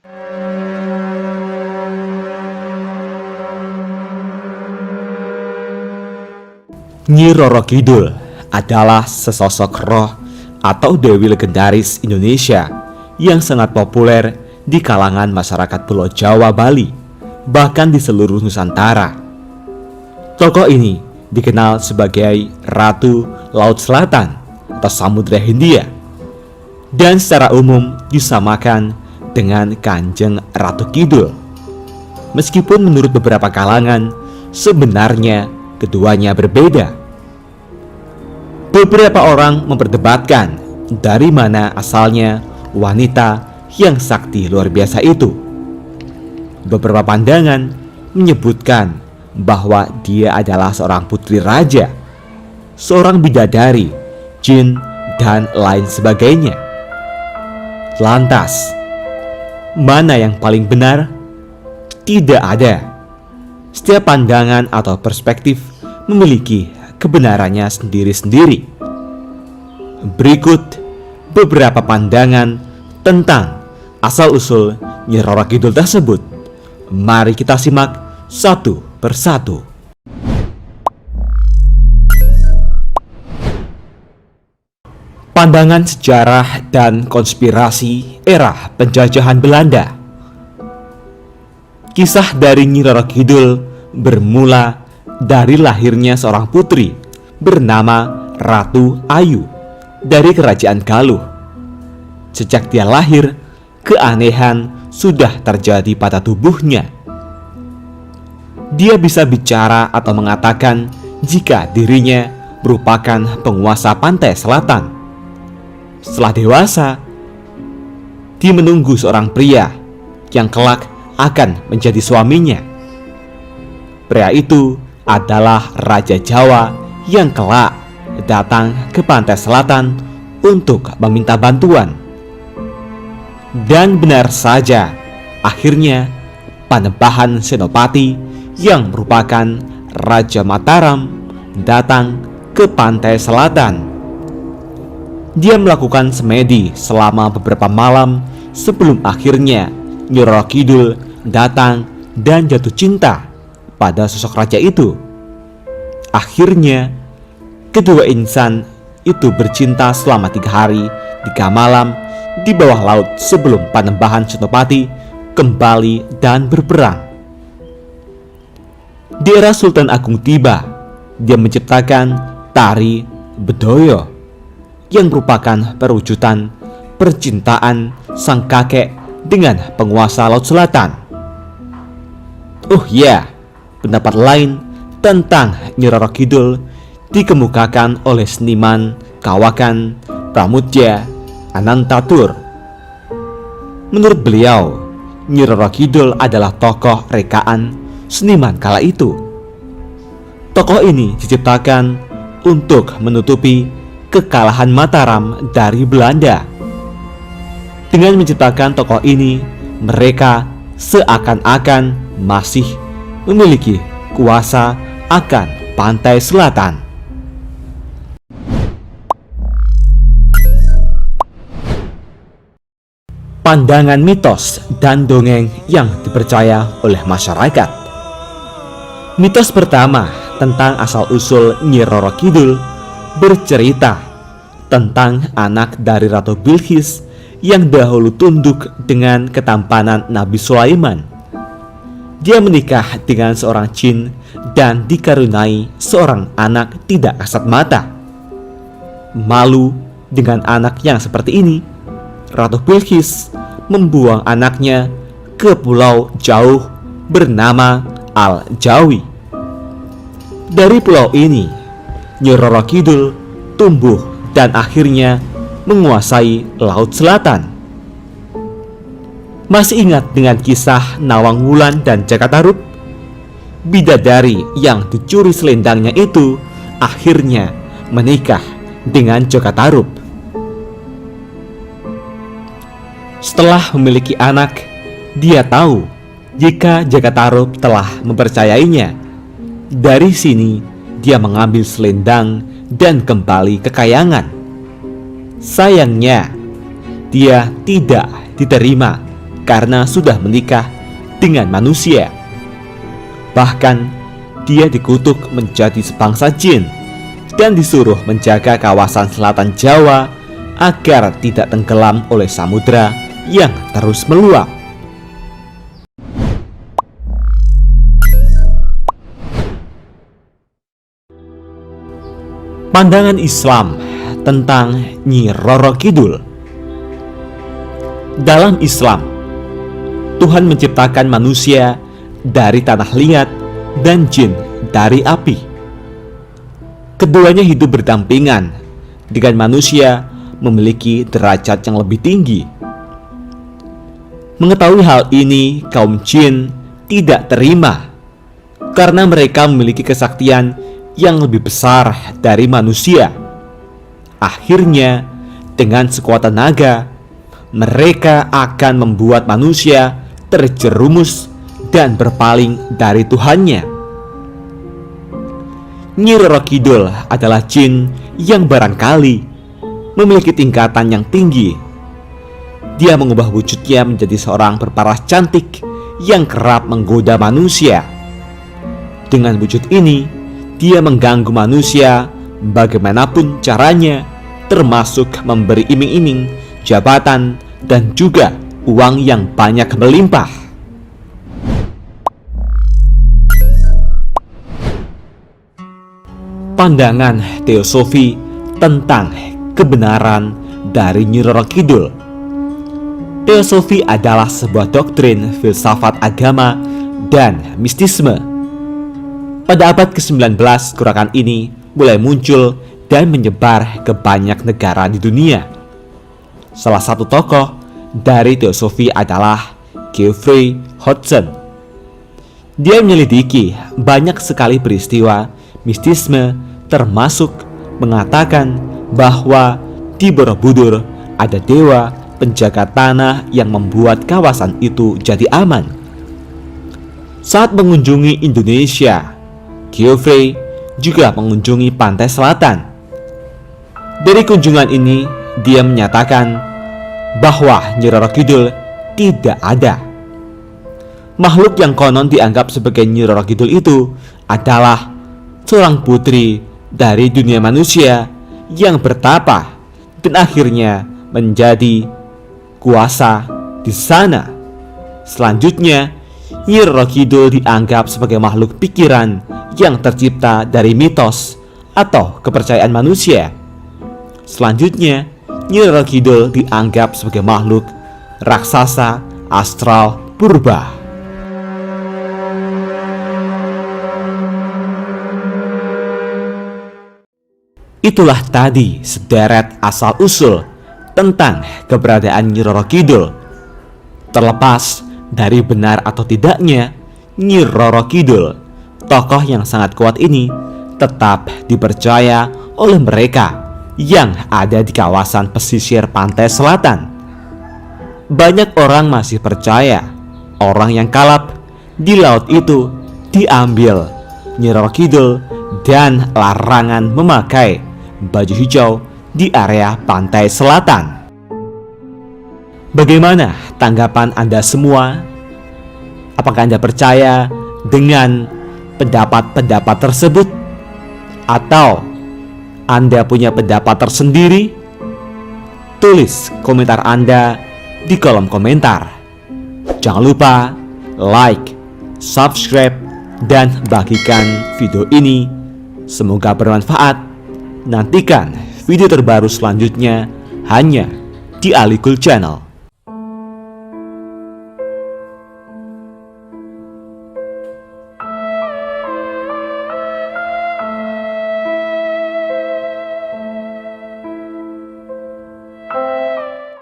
Nyi Roro Kidul adalah sesosok roh atau dewi legendaris Indonesia yang sangat populer di kalangan masyarakat Pulau Jawa, Bali, bahkan di seluruh Nusantara. Tokoh ini dikenal sebagai Ratu Laut Selatan atau Samudra Hindia, dan secara umum disamakan dengan Kanjeng Ratu Kidul. Meskipun menurut beberapa kalangan, sebenarnya keduanya berbeda. Beberapa orang memperdebatkan dari mana asalnya wanita yang sakti luar biasa itu. Beberapa pandangan menyebutkan bahwa dia adalah seorang putri raja, seorang bidadari, jin, dan lain sebagainya. Lantas, mana yang paling benar? Tidak ada. Setiap pandangan atau perspektif memiliki kebenarannya sendiri-sendiri. Berikut beberapa pandangan tentang asal-usul Nyi Roro Kidul tersebut. Mari kita simak satu persatu. Pandangan sejarah dan konspirasi era penjajahan Belanda. Kisah dari Nyi Roro Kidul bermula dari lahirnya seorang putri bernama Ratu Ayu dari Kerajaan Galuh. Sejak dia lahir, keanehan sudah terjadi pada tubuhnya. Dia bisa bicara atau mengatakan jika dirinya merupakan penguasa pantai selatan. Setelah dewasa, dia menunggu seorang pria yang kelak akan menjadi suaminya. Pria itu adalah Raja Jawa yang kelak datang ke pantai selatan untuk meminta bantuan. Dan benar saja, akhirnya Panembahan Senopati yang merupakan Raja Mataram datang ke pantai selatan. Dia melakukan semedi selama beberapa malam sebelum akhirnya Nyi Roro Kidul datang dan jatuh cinta pada sosok raja itu. Akhirnya kedua insan itu bercinta selama 3 hari 3 malam di bawah laut sebelum Panembahan Senopati kembali dan berperang. Di era Sultan Agung tiba, dia menciptakan tari Bedoyo yang merupakan perwujudan percintaan sang kakek dengan penguasa Laut Selatan. Oh ya, pendapat lain tentang Nyi Roro Kidul dikemukakan oleh seniman Kawakan Pramudya Anantatur. Menurut beliau, Nyi Roro Kidul adalah tokoh rekaan seniman kala itu. Tokoh ini diciptakan untuk menutupi kekalahan Mataram dari Belanda. Dengan menciptakan tokoh ini, mereka seakan-akan masih memiliki kuasa akan pantai selatan. Pandangan mitos dan dongeng yang dipercaya oleh masyarakat. Mitos pertama tentang asal-usul Nyi Roro Kidul bercerita tentang anak dari Ratu Bilqis yang dahulu tunduk dengan ketampanan Nabi Sulaiman. Dia menikah dengan seorang jin dan dikaruniai seorang anak tidak kasat mata. Malu dengan anak yang seperti ini, Ratu Bilqis membuang anaknya ke pulau jauh bernama Al-Jawi. Dari pulau ini, Nyi Roro Kidul tumbuh dan akhirnya menguasai Laut Selatan. Masih ingat dengan kisah Nawang Wulan dan Jakatarup? Bidadari yang dicuri selendangnya itu akhirnya menikah dengan Jakatarup. Setelah memiliki anak, dia tahu jika Jakatarup telah mempercayainya. Dari sini, dia mengambil selendang dan kembali ke kayangan. Sayangnya, dia tidak diterima karena sudah menikah dengan manusia. Bahkan dia dikutuk menjadi sebangsa jin dan disuruh menjaga kawasan selatan Jawa agar tidak tenggelam oleh samudra yang terus meluap. Pandangan Islam tentang Nyi Roro Kidul. Dalam Islam, Tuhan menciptakan manusia dari tanah liat dan jin dari api. Keduanya hidup berdampingan dengan manusia memiliki derajat yang lebih tinggi. Mengetahui hal ini, kaum jin tidak terima karena mereka memiliki kesaktian yang lebih besar dari manusia. Akhirnya, dengan sekuat tenaga, mereka akan membuat manusia terjerumus dan berpaling dari Tuhannya. Nyi Roro Kidul adalah jin yang barangkali memiliki tingkatan yang tinggi. Dia mengubah wujudnya menjadi seorang berparas cantik yang kerap menggoda manusia. Dengan wujud ini, dia mengganggu manusia bagaimanapun caranya, termasuk memberi iming-iming, jabatan, dan juga uang yang banyak melimpah. Pandangan teosofi tentang kebenaran dari Nyi Roro Kidul. Teosofi adalah sebuah doktrin filsafat agama dan mistisme. Pada abad ke-19, gerakan ini mulai muncul dan menyebar ke banyak negara di dunia. Salah satu tokoh dari teosofi adalah Geoffrey Hodgson. Dia menyelidiki banyak sekali peristiwa mistisme, termasuk mengatakan bahwa di Borobudur ada dewa penjaga tanah yang membuat kawasan itu jadi aman. Saat mengunjungi Indonesia, Geoffrey juga mengunjungi pantai selatan. Dari kunjungan ini, dia menyatakan bahwa Nyi Roro Kidul tidak ada. Makhluk yang konon dianggap sebagai Nyi Roro Kidul itu adalah seorang putri dari dunia manusia yang bertapa dan akhirnya menjadi kuasa di sana. Selanjutnya, Nyi Roro Kidul dianggap sebagai makhluk pikiran yang tercipta dari mitos atau kepercayaan manusia. Selanjutnya, Nyi Roro Kidul dianggap sebagai makhluk raksasa astral purba. Itulah tadi sederet asal-usul tentang keberadaan Nyi Roro Kidul. Terlepas dari benar atau tidaknya, Nyi Roro Kidul, tokoh yang sangat kuat ini, tetap dipercaya oleh mereka yang ada di kawasan pesisir pantai selatan. Banyak orang masih percaya orang yang kalap di laut itu diambil Nyi Roro Kidul dan larangan memakai baju hijau di area pantai selatan. Bagaimana tanggapan Anda semua? Apakah Anda percaya dengan pendapat-pendapat tersebut? Atau Anda punya pendapat tersendiri? Tulis komentar Anda di kolom komentar. Jangan lupa like, subscribe, dan bagikan video ini. Semoga bermanfaat. Nantikan video terbaru selanjutnya hanya di Ali Cool Channel.